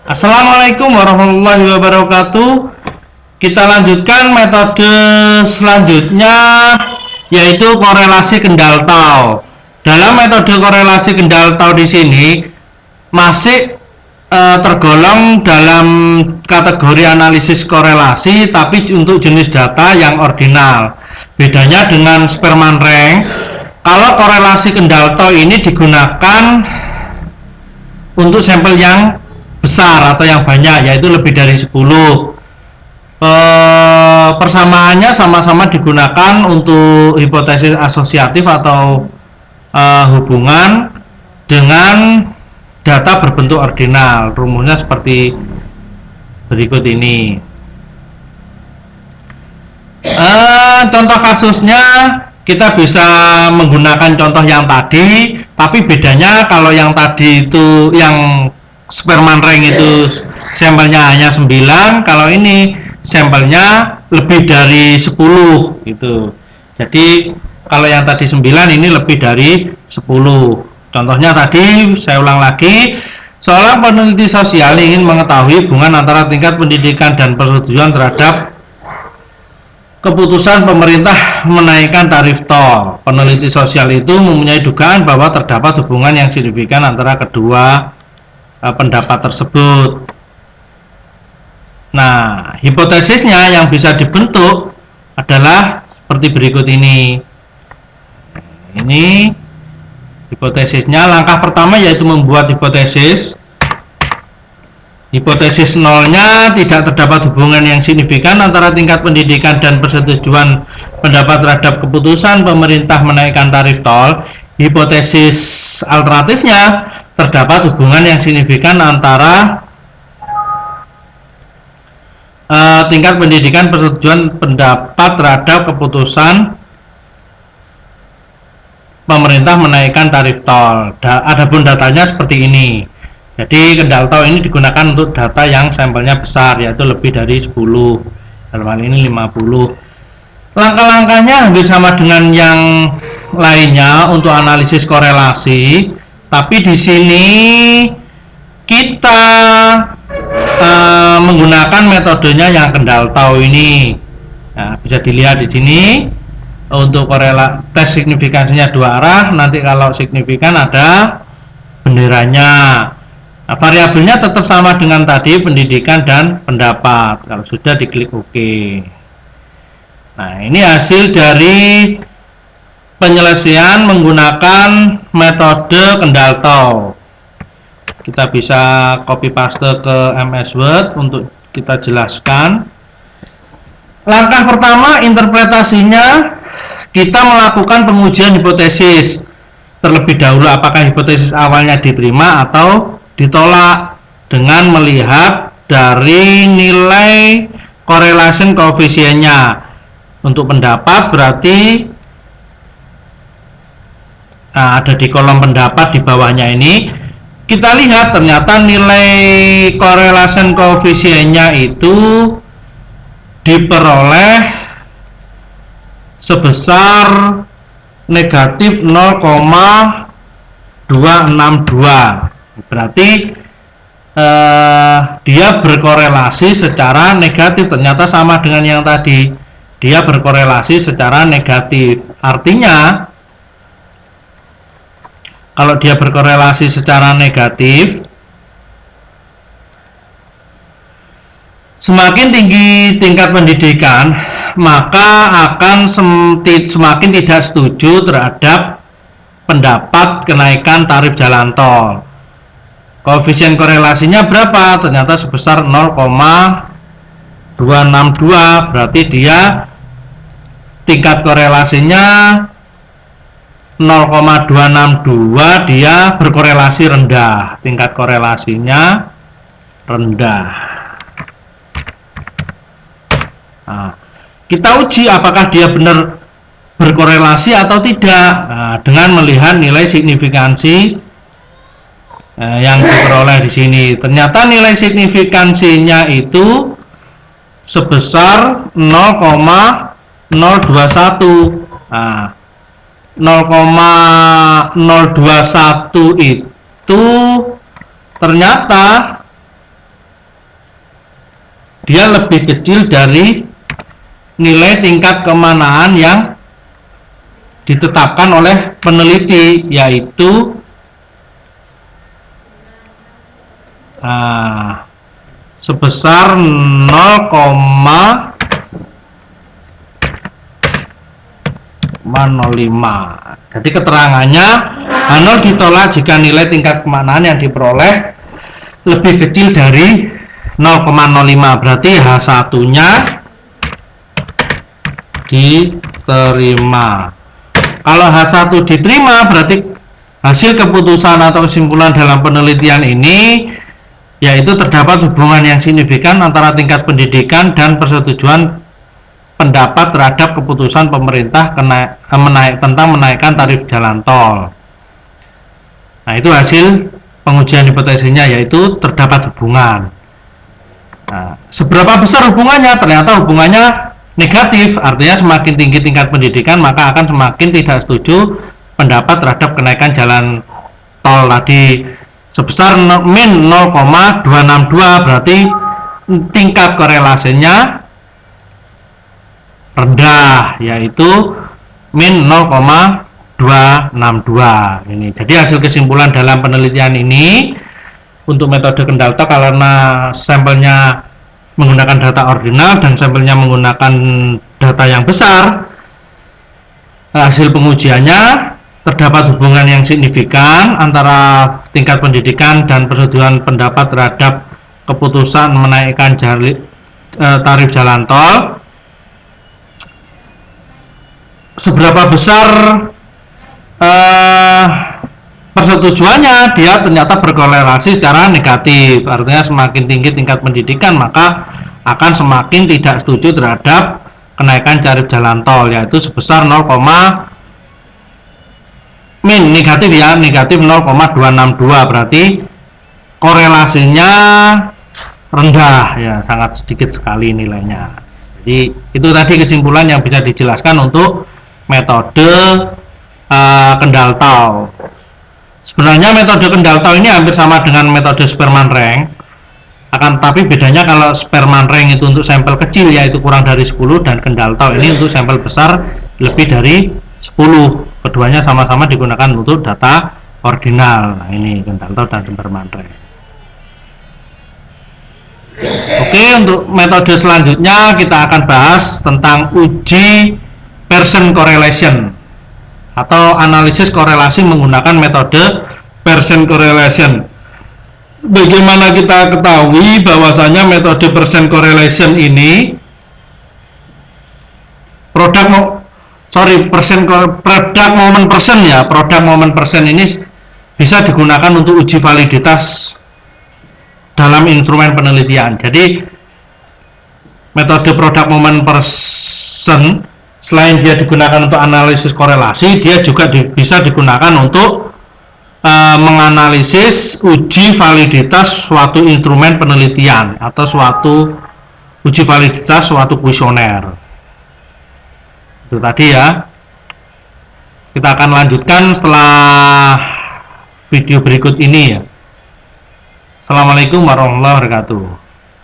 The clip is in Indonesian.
Assalamualaikum warahmatullahi wabarakatuh. Kita lanjutkan metode selanjutnya, yaitu korelasi kendal tau. Dalam metode korelasi kendal tau di sini masih tergolong dalam kategori analisis korelasi, tapi untuk jenis data yang ordinal. Bedanya dengan Spearman rank, kalau korelasi kendal tau ini digunakan untuk sampel yang besar atau yang banyak, yaitu lebih dari 10. Persamaannya sama-sama digunakan untuk hipotesis asosiatif atau hubungan dengan data berbentuk ordinal. Rumusnya seperti berikut ini. Contoh kasusnya kita bisa menggunakan contoh yang tadi, tapi bedanya kalau yang tadi itu yang Spearman rank itu sampelnya hanya 9, kalau ini sampelnya lebih dari 10 gitu. Jadi kalau yang tadi 9 ini lebih dari 10. Contohnya tadi saya ulang lagi, seorang peneliti sosial ingin mengetahui hubungan antara tingkat pendidikan dan persetujuan terhadap keputusan pemerintah menaikkan tarif tol. Peneliti sosial itu mempunyai dugaan bahwa terdapat hubungan yang signifikan antara kedua pendapat tersebut. Nah, hipotesisnya yang bisa dibentuk adalah seperti berikut ini. Ini hipotesisnya. Langkah pertama yaitu membuat hipotesis. Hipotesis nolnya tidak terdapat hubungan yang signifikan antara tingkat pendidikan dan persetujuan pendapat terhadap keputusan pemerintah menaikkan tarif tol. Hipotesis alternatifnya terdapat hubungan yang signifikan antara tingkat pendidikan persetujuan pendapat terhadap keputusan pemerintah menaikkan tarif tol. Adapun datanya seperti ini. Jadi kendal tau ini digunakan untuk data yang sampelnya besar, yaitu lebih dari 10. Dalam hal ini 50. Langkah-langkahnya hampir sama dengan yang lainnya untuk analisis korelasi. Tapi di sini kita menggunakan metodenya yang kendal tau ini. Nah, bisa dilihat di sini untuk tes signifikansinya dua arah. Nanti kalau signifikan ada benderanya. Nah, variabelnya tetap sama dengan tadi, pendidikan dan pendapat. Kalau sudah diklik OK. Nah, ini hasil dari penyelesaian menggunakan metode kendal tau. Kita bisa copy paste ke MS Word untuk kita jelaskan. Langkah pertama, interpretasinya kita melakukan pengujian hipotesis. Terlebih dahulu apakah hipotesis awalnya diterima atau ditolak dengan melihat dari nilai correlation koefisiennya. Untuk pendapat berarti ada di kolom pendapat di bawahnya ini. Kita lihat ternyata nilai correlation koefisiennya itu diperoleh sebesar negatif 0,262. Berarti dia berkorelasi secara negatif. Ternyata sama dengan yang tadi, dia berkorelasi secara negatif. Artinya kalau dia berkorelasi secara negatif, semakin tinggi tingkat pendidikan, maka akan semakin tidak setuju terhadap pendapat kenaikan tarif jalan tol. Koefisien korelasinya berapa? Ternyata sebesar 0,262. Berarti dia tingkat korelasinya 0,262, dia berkorelasi rendah, tingkat korelasinya rendah. Nah, kita uji apakah dia benar berkorelasi atau tidak dengan melihat nilai signifikansi yang diperoleh di sini. Ternyata nilai signifikansinya itu sebesar 0,021. Nah, 0,021 itu ternyata dia lebih kecil dari nilai tingkat keamanaan yang ditetapkan oleh peneliti, yaitu sebesar 0,05. Jadi keterangannya H0 ditolak jika nilai tingkat keamanaan yang diperoleh lebih kecil dari 0,05. Berarti H1 nya diterima. Kalau H1 diterima, berarti hasil keputusan atau kesimpulan dalam penelitian ini yaitu terdapat hubungan yang signifikan antara tingkat pendidikan dan persetujuan pendapat terhadap keputusan pemerintah tentang menaikkan tarif jalan tol. Nah, itu hasil pengujian hipotesisnya, yaitu terdapat hubungan. Nah, seberapa besar hubungannya? Ternyata hubungannya negatif, artinya semakin tinggi tingkat pendidikan maka akan semakin tidak setuju pendapat terhadap kenaikan jalan tol tadi. Sebesar min 0,262, berarti tingkat korelasinya rendah, yaitu min 0,262 ini. Jadi hasil kesimpulan dalam penelitian ini untuk metode kendal tol, karena sampelnya menggunakan data ordinal dan sampelnya menggunakan data yang besar, hasil pengujiannya terdapat hubungan yang signifikan antara tingkat pendidikan dan persetujuan pendapat terhadap keputusan menaikkan tarif jalan tol. Seberapa besar persetujuannya? Dia ternyata berkorelasi secara negatif, artinya semakin tinggi tingkat pendidikan maka akan semakin tidak setuju terhadap kenaikan tarif jalan tol, yaitu sebesar negatif 0,262, berarti korelasinya rendah ya, sangat sedikit sekali nilainya. Jadi itu tadi kesimpulan yang bisa dijelaskan untuk metode kendal tol. Sebenarnya metode kendal tol ini hampir sama dengan metode Spearman rank, akan tapi bedanya kalau Spearman rank itu untuk sampel kecil yaitu kurang dari 10, dan kendal tol ini untuk sampel besar lebih dari 10. Keduanya sama-sama digunakan untuk data ordinal. Nah, ini kendal tol dan Spearman rank. Oke, untuk metode selanjutnya kita akan bahas tentang uji Pearson correlation atau analisis korelasi menggunakan metode Pearson correlation. Bagaimana kita ketahui bahwasanya metode Pearson correlation ini produk moment person ini bisa digunakan untuk uji validitas dalam instrumen penelitian. Jadi metode product moment person selain dia digunakan untuk analisis korelasi, dia juga bisa digunakan untuk menganalisis uji validitas suatu instrumen penelitian atau uji validitas suatu kuesioner. Itu tadi ya. Kita akan lanjutkan setelah video berikut ini ya. Assalamualaikum warahmatullahi wabarakatuh.